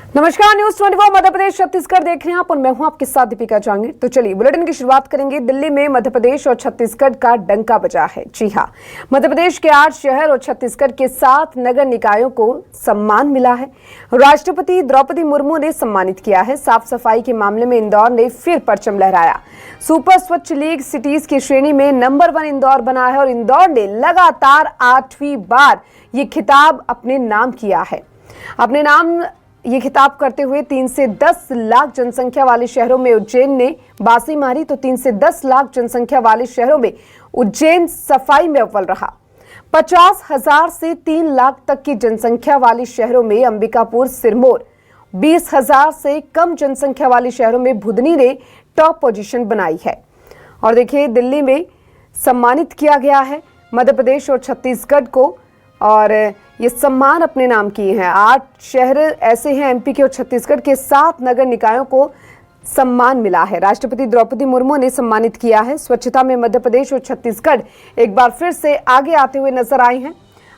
नमस्कार, न्यूज 24 मध्य प्रदेश छत्तीसगढ़ देख रहे हैं आप और मैं हूं आपके साथ दीपिका जांगिड़। तो चलिए बुलेटिन की शुरुआत करेंगे। दिल्ली में मध्य प्रदेश और छत्तीसगढ़ का डंका बजा है। जी हां, मध्य प्रदेश के 8 शहर और छत्तीसगढ़ के 7 नगर निकायों को सम्मान मिला है। राष्ट्रपति द्रौपदी मुर्मू ने सम्मानित किया है। साफ सफाई के मामले में इंदौर ने फिर परचम लहराया। सुपर स्वच्छ लीग सिटीज की श्रेणी में नंबर 1 इंदौर बना है और इंदौर ने लगातार 8वीं बार ये खिताब अपने नाम किया है। अपने नाम ये खिताब करते हुए 3 से 10 लाख जनसंख्या वाले शहरों में उज्जैन ने बाजी मारी, तो 3 से 10 लाख जनसंख्या वाले शहरों में उज्जैन सफाई में अव्वल रहा। 50,000 से 3 लाख तक की जनसंख्या वाले शहरों में अंबिकापुर, सिरमौर, 20,000 से कम जनसंख्या वाले शहरों में बुधनी ने टॉप पोजीशन बनाई है। और देखिए, दिल्ली में सम्मानित किया गया है मध्य प्रदेश और छत्तीसगढ़ को, और ये सम्मान अपने नाम किए हैं। 8 शहर ऐसे हैं एमपी के और छत्तीसगढ़ के 7 नगर निकायों को सम्मान मिला है। राष्ट्रपति द्रौपदी मुर्मू ने सम्मानित किया है। स्वच्छता में मध्य प्रदेश और छत्तीसगढ़ एक बार फिर से आगे आते हुए नजर आए हैं।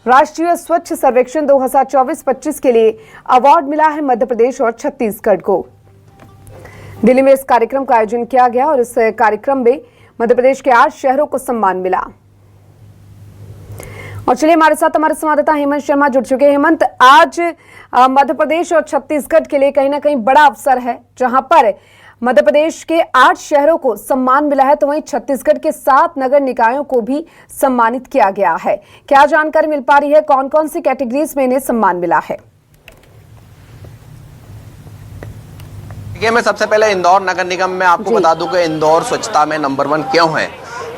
राष्ट्रीय स्वच्छ सर्वेक्षण 2024-25 के लिए अवार्ड मिला है मध्य प्रदेश और छत्तीसगढ़ को। दिल्ली में इस कार्यक्रम का आयोजन किया गया और इस कार्यक्रम में मध्य प्रदेश के 8 शहरों को सम्मान मिला। और चलिए, हमारे साथ हमारे संवाददाता हेमंत शर्मा जुड़ चुके हैं। हेमंत, आज मध्य प्रदेश और छत्तीसगढ़ के लिए कहीं ना कहीं बड़ा अवसर है, जहां पर मध्य प्रदेश के 8 शहरों को सम्मान मिला है, तो वहीं छत्तीसगढ़ के 7 नगर निकायों को भी सम्मानित किया गया है। क्या जानकारी मिल पा रही है, कौन कौन सी कैटेगरीज में इन्हें सम्मान मिला है? मैं सबसे पहले इंदौर नगर निगम में आपको बता दूं कि इंदौर स्वच्छता में नंबर 1 क्यों है।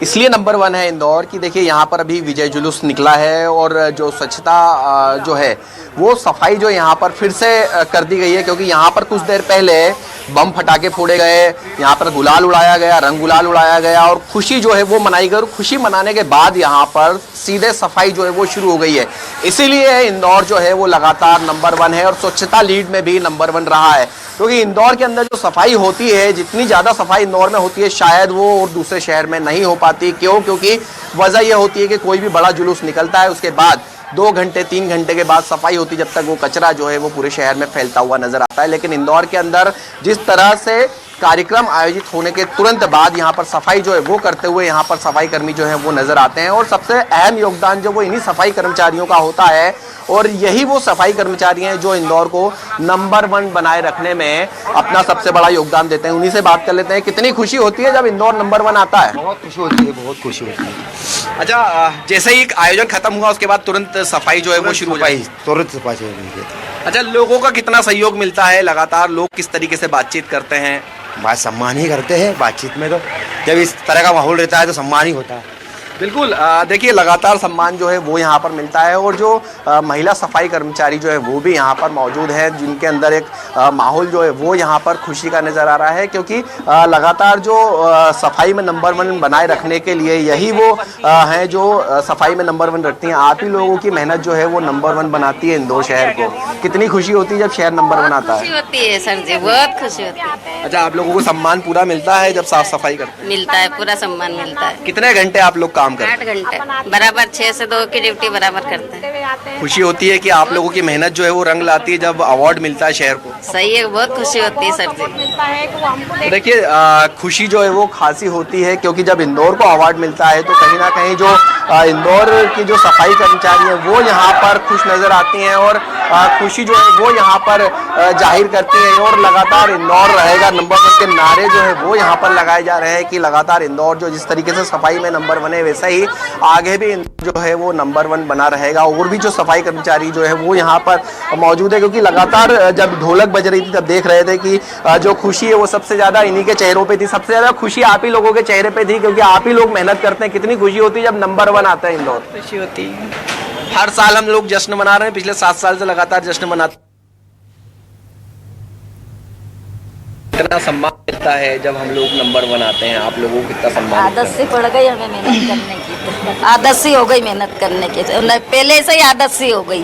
इसलिए नंबर 1 है इंदौर की, देखिए यहाँ पर अभी विजय जुलूस निकला है और जो स्वच्छता जो है वो सफाई जो यहाँ पर फिर से कर दी गई है, क्योंकि यहाँ पर कुछ देर पहले बम फटाके फोड़े गए, यहाँ पर गुलाल उड़ाया गया, रंग गुलाल उड़ाया गया और खुशी जो है वो मनाई गई। और खुशी मनाने के बाद यहाँ पर सीधे सफाई जो है वो शुरू हो गई है। इसीलिए इंदौर जो है वो लगातार नंबर 1 है और स्वच्छता लीड में भी नंबर 1 रहा है, क्योंकि इंदौर के अंदर जो सफाई होती है, जितनी ज़्यादा सफाई इंदौर में होती है शायद वो और दूसरे शहर में नहीं हो पाती। क्यों? क्योंकि वजह यह होती है कि कोई भी बड़ा जुलूस निकलता है, उसके बाद 2 घंटे 3 घंटे के बाद सफाई होती, जब तक वो कचरा जो है वो पूरे शहर में फैलता हुआ नजर आता है। लेकिन इंदौर के अंदर जिस तरह से कार्यक्रम आयोजित होने के तुरंत बाद यहाँ पर सफाई जो है वो करते हुए यहाँ पर सफाई कर्मी जो है वो नजर आते हैं, और सबसे अहम योगदान जो वो इन्हीं सफाई कर्मचारियों का होता है। और यही वो सफाई कर्मचारी हैं जो इंदौर को नंबर 1 बनाए रखने में अपना सबसे बड़ा योगदान देते हैं। उन्हीं से बात कर लेते हैं, कितनी खुशी होती है जब इंदौर नंबर 1 आता है? बहुत खुशी होती है, बहुत खुशी होती है। अच्छा, जैसे ही आयोजन खत्म हुआ उसके बाद तुरंत सफाई जो है वो शुरू हो जाए, तुरंत सफाई। अच्छा, लोगों का कितना सहयोग मिलता है? लगातार लोग किस तरीके से बातचीत करते हैं? बात सम्मान ही करते हैं बातचीत में, तो जब इस तरह का माहौल रहता है तो सम्मान ही होता है। बिल्कुल, देखिए लगातार सम्मान जो है वो यहाँ पर मिलता है, और जो महिला सफाई कर्मचारी जो है वो भी यहाँ पर मौजूद है, जिनके अंदर एक माहौल जो है वो यहाँ पर खुशी का नज़र आ रहा है, क्योंकि लगातार जो सफाई में नंबर 1 बनाए रखने के लिए यही वो हैं जो सफाई में नंबर 1 रखती हैं। आप ही लोगों की मेहनत जो है वो नंबर 1 बनाती है इंदौर शहर को। कितनी खुशी होती है जब शहर नंबर 1 आता है? खुशी होती है सर जी, बहुत खुशी होती है। अच्छा, आप लोगों को सम्मान पूरा मिलता है जब साफ सफाई करते हैं? मिलता है, पूरा सम्मान मिलता है। कितने घंटे आप लोग काम करते हैं? 8 घंटे बराबर, 6 से 2 की ड्यूटी बराबर करते हैं। खुशी होती है कि आप लोगों की मेहनत जो है वो रंग लाती है जब अवार्ड मिलता है शहर को। सही है, बहुत खुशी होती है सर जी। देखिए, खुशी जो है वो खासी होती है, क्योंकि जब इंदौर को अवार्ड मिलता है तो कहीं ना कहीं जो इंदौर की जो सफाई कर्मचारी हैं वो यहाँ पर खुश नजर आती हैं और खुशी जो है वो यहाँ पर जाहिर करती हैं। और लगातार इंदौर रहेगा नंबर 1 के नारे जो है वो यहाँ पर लगाए जा रहे हैं कि लगातार इंदौर जो जिस तरीके से सफाई में नंबर 1 है, वैसा ही आगे भी जो है वो नंबर 1 बना रहेगा। और भी जो सफाई कर्मचारी जो है वो यहाँ पर मौजूद है, क्योंकि लगातार जब ढोलक बज रही थी तब देख रहे थे कि जो खुशी है वो सबसे ज़्यादा इन्हीं के चेहरों पे थी। सबसे ज़्यादा खुशी आप ही लोगों के चेहरे पे थी, क्योंकि आप ही लोग मेहनत करते हैं। कितनी खुशी होती है जब नंबर 1 आता है इंदौर? खुशी होती है। हर साल हम लोग जश्न मना रहे हैं, पिछले 7 साल से लगातार जश्न मनाते। कितना सम्मान मिलता है जब हम लोग नंबर 1 आते हैं? आप लोगों को कितना सम्मान? आदत से पड़ गई हमें मेहनत करने की, आदत सी हो गई मेहनत करने की, पहले से ही आदत सी हो गई।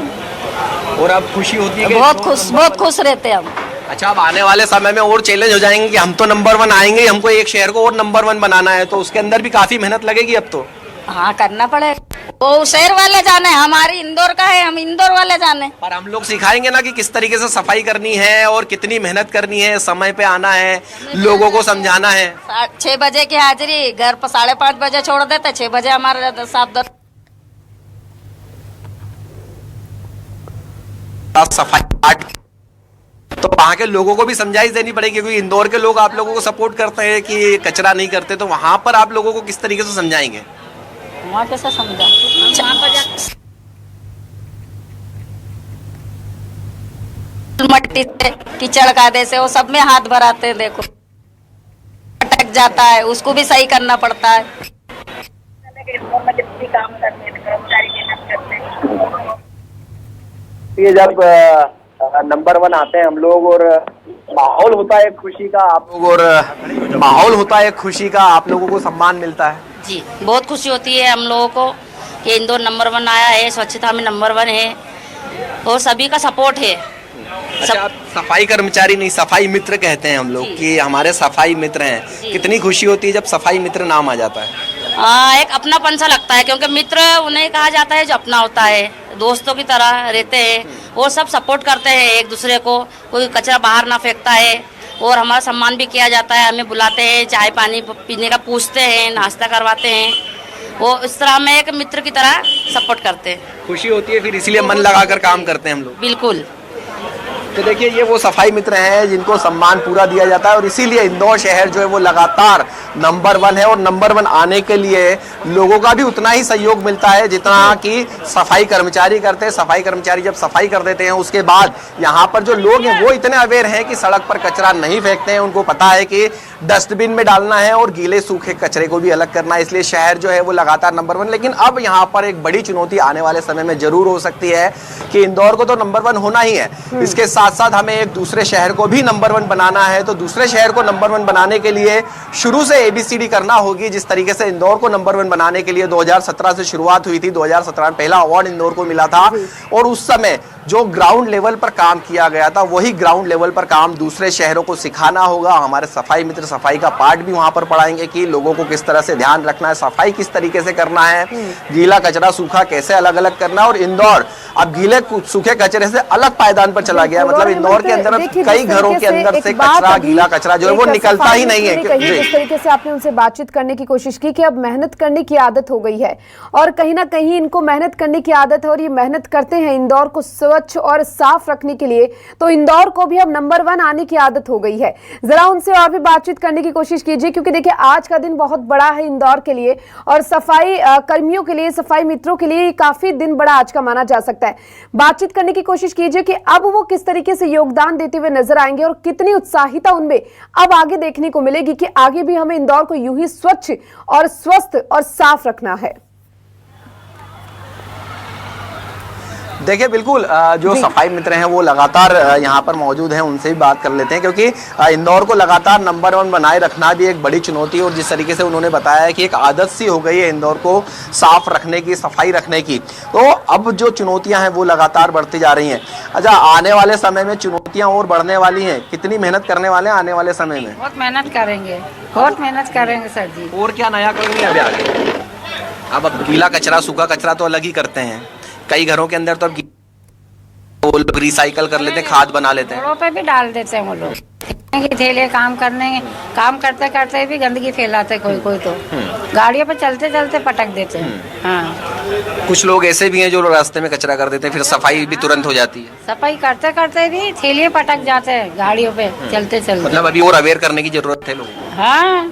और अब खुशी होती है? बहुत खुश रहते हैं हम। अच्छा, अब आने वाले समय में और चैलेंज हो जाएंगे कि हम तो नंबर 1 आएंगे, हमको एक शहर को और नंबर 1 बनाना है, तो उसके अंदर भी काफी मेहनत लगेगी अब तो। हाँ, करना पड़ेगा। वो शहर वाले जाने, हमारी इंदौर का है, हम इंदौर वाले जाने। पर हम लोग सिखाएंगे ना कि किस तरीके से सफाई करनी है और कितनी मेहनत करनी है, समय पे आना है, लोगों को समझाना है। 6 बजे की हाजिरी, घर पर 5:30 बजे छोड़ देते, 6 बजे हमारे साथ सफाई पार्ट तो वहाँ के लोगों को भी समझाइश देनी पड़ेगी, क्योंकि इंदौर के लोग आप लोगों को सपोर्ट करते हैं कि कचरा नहीं करते, तो वहाँ पर आप लोगों को किस तरीके से समझाएंगे? वहाँ कैसे समझा? मट्टी से कीचड़ कादे से वो सब में हाथ भराते हैं, देखो अटक जाता है, उसको भी सही करना पड़ता है। ये जब नंबर 1 आते हैं हम लोग और माहौल होता है खुशी का, आप लोग और माहौल होता है खुशी का, आप लोगों को सम्मान मिलता है। जी बहुत खुशी होती है हम लोगों को कि इंदौर नंबर 1 आया है, स्वच्छता में नंबर 1 है और सभी का सपोर्ट है। अच्छा, आप सफाई कर्मचारी नहीं, सफाई मित्र कहते हैं हम लोग कि हमारे सफाई मित्र हैं। कितनी खुशी होती है जब सफाई मित्र नाम आ जाता है? एक अपनापन सा लगता है, क्योंकि मित्र उन्हें कहा जाता है जो अपना होता है, दोस्तों की तरह रहते हैं, वो सब सपोर्ट करते हैं एक दूसरे को, कोई कचरा बाहर ना फेंकता है और हमारा सम्मान भी किया जाता है। हमें बुलाते हैं, चाय पानी पीने का पूछते हैं, नाश्ता करवाते हैं, वो इस तरह हमें एक मित्र की तरह सपोर्ट करते हैं। खुशी होती है, फिर इसीलिए मन लगाकर काम करते हैं हम लोग। बिल्कुल। तो देखिए, ये वो सफाई मित्र हैं जिनको सम्मान पूरा दिया जाता है और इसीलिए इंदौर शहर जो है वो लगातार नंबर 1 है। और नंबर 1 आने के लिए लोगों का भी उतना ही सहयोग मिलता है जितना कि सफाई कर्मचारी करते हैं। सफाई कर्मचारी जब सफाई कर देते हैं उसके बाद यहाँ पर जो लोग हैं वो इतने अवेयर हैं कि सड़क पर कचरा नहीं फेंकते हैं। उनको पता है कि डस्टबिन में डालना है और गीले सूखे कचरे को भी अलग करना है, इसलिए शहर जो है वो लगातार नंबर 1। लेकिन अब यहाँ पर एक बड़ी चुनौती आने वाले समय में जरूर हो सकती है कि इंदौर को तो नंबर 1 होना ही है, इसके साथ साथ हमें एक दूसरे शहर को भी नंबर 1 बनाना है। तो दूसरे शहर को नंबर 1 बनाने के लिए शुरू से ABCD करना होगी। जिस तरीके से इंदौर को नंबर 1 बनाने के लिए 2017 से शुरुआत हुई थी, 2017 में पहला अवार्ड इंदौर को मिला था और उस समय जो ग्राउंड लेवल पर काम किया गया था वही ग्राउंड लेवल पर काम दूसरे शहरों को सिखाना होगा। हमारे सफाई मित्र सफाई का पार्ट भी वहां पर पढ़ाएंगे कि लोगों को किस तरह से ध्यान रखना है, सफाई किस तरीके से करना है, गीला कचरा सूखा कैसे अलग अलग करना है। और इंदौर अब गीले सूखे कचरे से अलग पायदान पर चला गया, मतलब इंदौर के अंदर कई घरों के अंदर से कचरा गीला कचरा जो है वो निकलता ही नहीं है। जिस तरीके से आपने उनसे बातचीत करने की कोशिश की कि अब मेहनत करने की आदत हो गई है और कहीं ना कहीं इनको मेहनत करने की आदत है और ये मेहनत करते हैं इंदौर को स्वच्छ और साफ रखने के लिए, तो इंदौर को भी अब नंबर 1 आने की आदत हो गई है। जरा उनसे और भी बातचीत करने की कोशिश कीजिए, क्योंकि देखिए आज का दिन बहुत बड़ा है इंदौर के लिए और सफाई कर्मियों के लिए, सफाई मित्रों के लिए काफी दिन बड़ा आज का माना जा सकता है। बातचीत करने की कोशिश कीजिए कि अब वो किस तरीके से योगदान देते हुए नजर आएंगे और कितनी उत्साहिता उनमें अब आगे देखने को मिलेगी कि आगे भी हमें इंदौर को यूं ही स्वच्छ और स्वस्थ और साफ रखना है। देखिए, बिल्कुल जो सफाई मित्र हैं वो लगातार यहाँ पर मौजूद हैं, उनसे भी बात कर लेते हैं, क्योंकि इंदौर को लगातार नंबर 1 बनाए रखना भी एक बड़ी चुनौती है। और जिस तरीके से उन्होंने बताया है कि एक आदत सी हो गई है इंदौर को साफ रखने की, सफाई रखने की, तो अब जो चुनौतियां हैं वो लगातार बढ़ती जा रही हैं। अच्छा, आने वाले समय में चुनौतियां और बढ़ने वाली हैं, कितनी मेहनत करने वाले हैं आने वाले समय में? बहुत मेहनत करेंगे, बहुत मेहनत करेंगे सर जी। और क्या नया करेंगे अभी आगे? अब गीला कचरा सूखा कचरा तो अलग ही करते हैं, कई घरों के अंदर तो अब वो लोग रिसाइकल कर लेते हैं, खाद बना लेते हैं, रोडों पे भी डाल देते हैं वो लोग। ठेले काम करते करते भी गंदगी फैलाते कोई तो गाड़ियों पे चलते चलते पटक देते हैं। हाँ, कुछ लोग ऐसे भी हैं जो रास्ते में कचरा कर देते हैं, फिर सफाई भी तुरंत हो जाती है। सफाई करते करते भी थैलियाँ पटक जाते हैं गाड़ियों पे चलते चलते। मतलब अभी और अवेयर करने की जरूरत है लोगों को। हाँ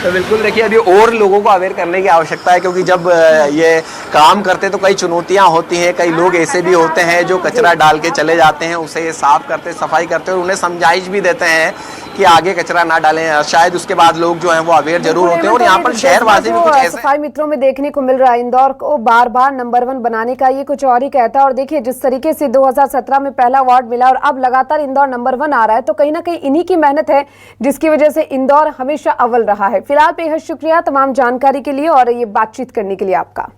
तो बिल्कुल देखिए, अभी और लोगों को अवेयर करने की आवश्यकता है, क्योंकि जब ये काम करते तो कई चुनौतियां होती हैं। कई लोग ऐसे भी होते हैं जो कचरा डाल के चले जाते हैं, उसे साफ करते, सफाई करते, और उन्हें समझाइश भी देते हैं कि आगे कचरा ना डालें। शायद उसके बाद लोग जो हैं वो अवेयर जरूर होते हैं। और यहाँ पर शहरवासी भी कुछ ऐसे सफाई मित्रों में देखने को मिल रहा है इंदौर को बार बार नंबर 1 बनाने का, ये कुछ और ही कहता है। और देखिए, जिस तरीके से 2017 में पहला अवार्ड मिला और अब लगातार इंदौर नंबर 1 आ रहा है, तो कहीं ना कहीं इन्हीं की मेहनत है जिसकी वजह से इंदौर हमेशा अव्वल रहा है। फिलहाल बेहद शुक्रिया तमाम जानकारी के लिए और ये बातचीत करने के लिए आपका।